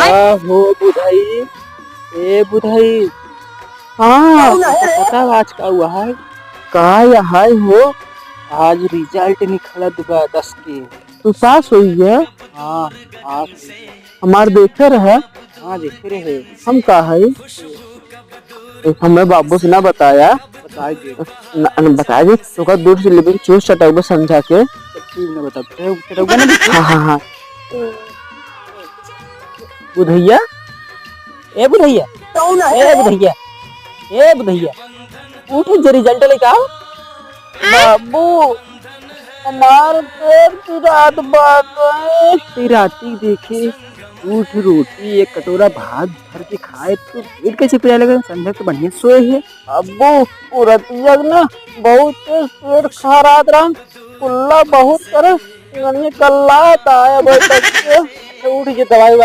हो बुधाई, ए बुधाई। हाँ पता आज का हुआ है? का हाय हो? आज रिजल्ट निकलत बा 10 के। तू सास हुई है? हाँ आज हमार देखे रहे। हाँ देखे रहे। हम का है? हमें बाबू से ना बताया। बताए दे। बताया जी तो का दूर से लेकिन चूस चटाऊ समझा के। तू ना बता तेरे ना हाँ हाँ हाँ। बुधैया, ए बुधैया, ए बुधैया, ए बुधैया, उठ जे रिजल्ट लेके आओ। बाबू हमार पेट की रात बात राती देखे उठ रोटी एक कटोरा भात भर के खाए तो पेट कैसे पिया लगे? संध्या तो बढ़िया सोए है। अब्बू पूरतिया ना बहुत तेज पेट खराब रहा, कुल्ला बहुत करे कल्ला आया भाई तक। उठ के दवाई